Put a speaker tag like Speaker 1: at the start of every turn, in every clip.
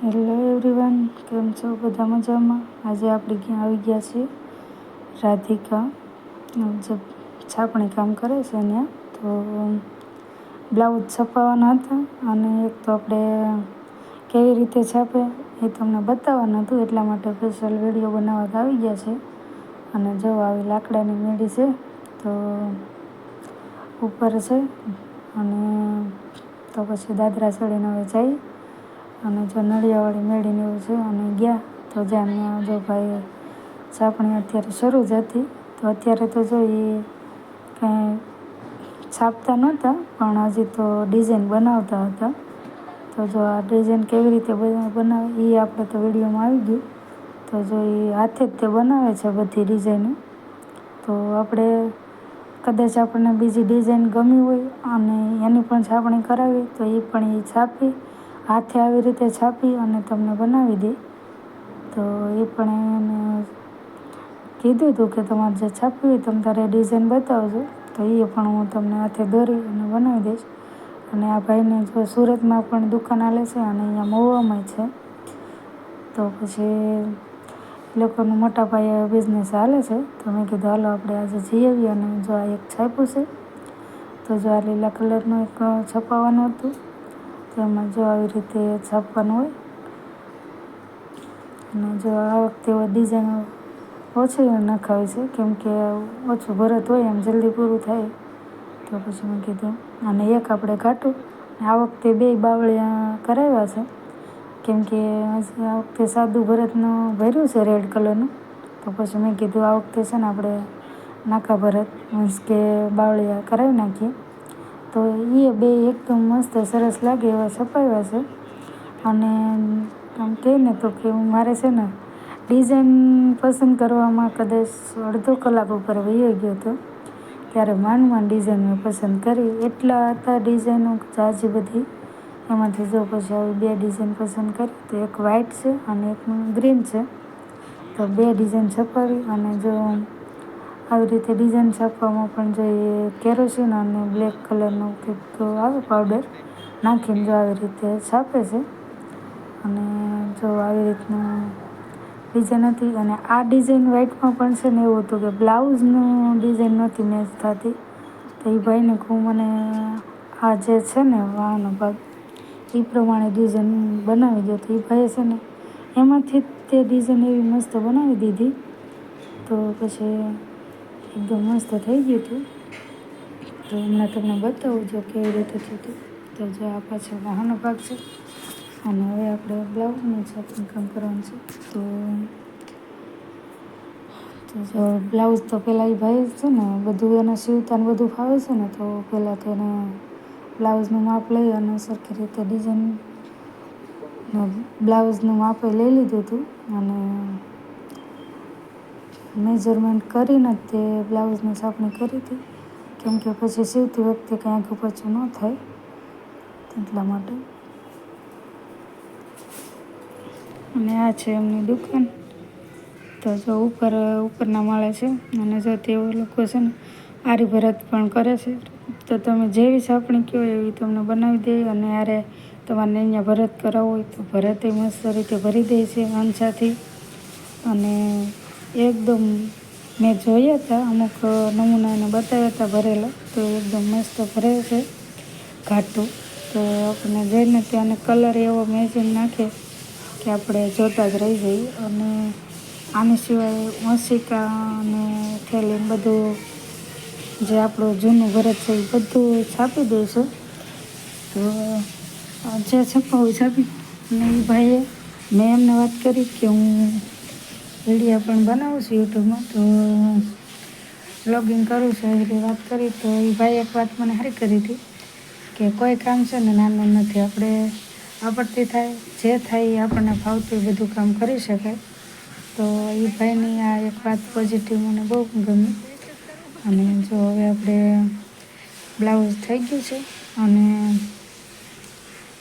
Speaker 1: Hello everyone, કેમ છો? બધા મજામાં? આજે આપણે ક્યાં આવી ગયા છીએ? રાધિકા જે છાપણી કામ કરે છે ત્યાં. તો બ્લાઉઝ છપાવવાના હતા અને એક તો આપણે કેવી રીતે છાપે એ તમને બતાવવાનું હતું, એટલા માટે સ્પેશિયલ વિડીયો બનાવવા આવી ગયા છે. અને જો આવી લાકડાની મેળી છે, તો ઉપર છે અને તો પછી દાદરા ચડીને હવે જઈ અને જો નળિયાવાળી મેળીને એવું છે અને ગયા તો જ્યાં જો ભાઈ છાપણી અત્યારે શરૂ જ હતી. તો અત્યારે તો જો એ કાંઈ છાપતા નહોતા, પણ હજી તો ડિઝાઇન બનાવતા હતા. તો જો આ ડિઝાઇન કેવી રીતે બનાવે એ આપણે તો વિડીયોમાં આવી ગયું. તો જો એ હાથે જ તે બનાવે છે બધી ડિઝાઇનો. તો આપણે કદાચ આપણને બીજી ડિઝાઇન ગમી હોય અને એની પણ છાપણી કરાવી તો એ પણ એ છાપી હાથે આવી રીતે છાપી અને તમને બનાવી દે. તો એ પણ એને કીધું હતું કે તમારે જે છાપવી હોય તમે તારે ડિઝાઇન બતાવજો, તો એ પણ હું તમને હાથે દોરી અને બનાવી દઈશ. અને આ ભાઈને જો સુરતમાં પણ દુકાન હાલે છે અને અહીંયા મહુવામાં છે. તો પછી એ લોકોનું મોટા પાયે બિઝનેસ હાલે છે. તો મેં કીધું હાલો આપણે આજે જઈ આવીએ. અને જો આ એક છાપ્યું છે, તો જો આ લીલા કલરનું એક છપાવવાનું હતું. તો એમાં જો આવી રીતે છાપવાનું હોય. અને જો આ વખતે ડિઝાઇન ઓછી નખાવી છે, કેમ કે ઓછું ભરત હોય એમ જલ્દી પૂરું થાય. તો પછી મેં કીધું અને એક આપણે ઘાટું. આ વખતે 2 બાવળિયા કરાવ્યા છે, કેમ કે આ વખતે સાદું ભરતનું ભર્યું છે રેડ કલરનું. તો પછી મેં કીધું આ વખતે છે ને આપણે નાકા ભરત મીન્સ કે બાવળિયા કરાવી નાખીએ. તો એ 2 એકદમ મસ્ત સરસ લાગે એવા છપાવ્યા છે. અને આમ કહે ને તો કે મારે છે ને ડિઝાઇન પસંદ કરવામાં કદાચ અડધો કલાક ઉપર વયો ગયો હતો. ત્યારે માંડ ડિઝાઇન મેં પસંદ કરી. એટલા હતા ડિઝાઇનો ઝાઝી બધી. એમાંથી જો પછી આવી 2 ડિઝાઇન પસંદ કરી. તો એક વ્હાઇટ છે અને એક ગ્રીન છે. તો 2 ડિઝાઇન છપાવી અને જો આવી રીતે ડિઝાઇન છાપવામાં પણ જો એ કેરોસીન અને બ્લેક કલરનું કંઈક આવે પાવડર નાખીને જો આવી રીતે છાપે છે. અને જો આવી રીતનું ડિઝાઇન હતી. અને આ ડિઝાઇન વ્હાઇટમાં પણ છે ને એવું હતું કે બ્લાઉઝનું ડિઝાઇન નહોતી મેચ થતી. તો એ ભાઈને કહું મને આ જે છે ને વાહનો ભાગ એ પ્રમાણે ડિઝાઇન બનાવી દો. તો એ ભાઈએ છે ને એમાંથી જ તે ડિઝાઇન એવી મસ્ત બનાવી દીધી. તો પછી એકદમ મસ્ત થઈ ગયું હતું. તો હમણાં તમને બતાવું જો કેવી રીતે થયું હતું. તો જો આ પાછળ વાહનો ભાગ છે અને હવે આપણે બ્લાઉઝનું છાપણી કામ કરવાનું છે. તો જો બ્લાઉઝ તો પહેલાં એ ભાઈ છે ને બધું એને સીવતા ને બધું ફાવે છે ને. તો પહેલાં તો એને બ્લાઉઝનું માપ લઈ અને સરખી રીતે ડિઝાઇન બ્લાઉઝનું માપે લઈ લીધું હતું. અને મેજરમેન્ટ કરીને જ તે બ્લાઉઝની છાપણી કરી હતી, કેમ કે પછી સીવતી વખતે કંઈ આઘું પાછું ન થાય એટલા માટે. અને આ છે એમની દુકાન. તો જો ઉપરના માળે છે. અને જો તેઓ લોકો છે ને આરી ભરત પણ કરે છે. તો તમે જેવી છાપણી કહો એવી તમને બનાવી દે. અને આરે તમારે અહીંયા ભરત કરાવવું હોય તો ભરતે મસ્ત રીતે ભરી દે છે અંચાથી. અને એકદમ મેં જોયા હતા અમુક નમૂના એને બતાવ્યા હતા ભરેલા. તો એકદમ મસ્ત ભરે છે ઘાટું. તો આપણને જોઈને ત્યાંને કલર એવો મેચિંગ નાખે કે આપણે જોતા જ રહી જઈએ. અને આની સિવાય ઓશિકા અને થેલીને બધું જે આપણું જૂનું ભરત છે એ બધું છાપી દે છે. તો જે છપાવું છાપી. અને એ ભાઈએ મેં એમને વાત કરી કે હું વિડીયો પણ બનાવું છું યુટ્યુબમાં, તો વ્લોગિંગ કરું છું એવી રીતે વાત કરી. તો એ ભાઈ એક વાત મને સારી કરી હતી કે કોઈ કામ છે ને નાનું નથી. આપણે આપણથી થાય જે થાય એ આપણને ફાવતું એ બધું કામ કરી શકાય. તો એ ભાઈની આ એક વાત પોઝિટિવ મને બહુ ગમી. અને જો હવે આપણે બ્લાઉઝ થઈ ગયું છે. અને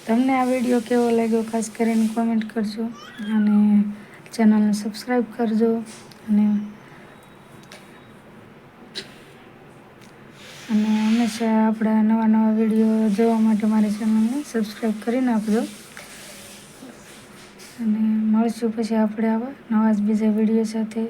Speaker 1: તમને આ વિડીયો કેવો લાગ્યો ખાસ કરીને કોમેન્ટ કરજો. અને ચેનલને સબસ્ક્રાઈબ કરજો. અને હંમેશા આપણા નવા વિડીયો જોવા માટે મારી ચેનલને સબસ્ક્રાઈબ કરી નાખજો. મળશું પછી આપણે આવા નવા જ બીજા વિડીયો સાથે.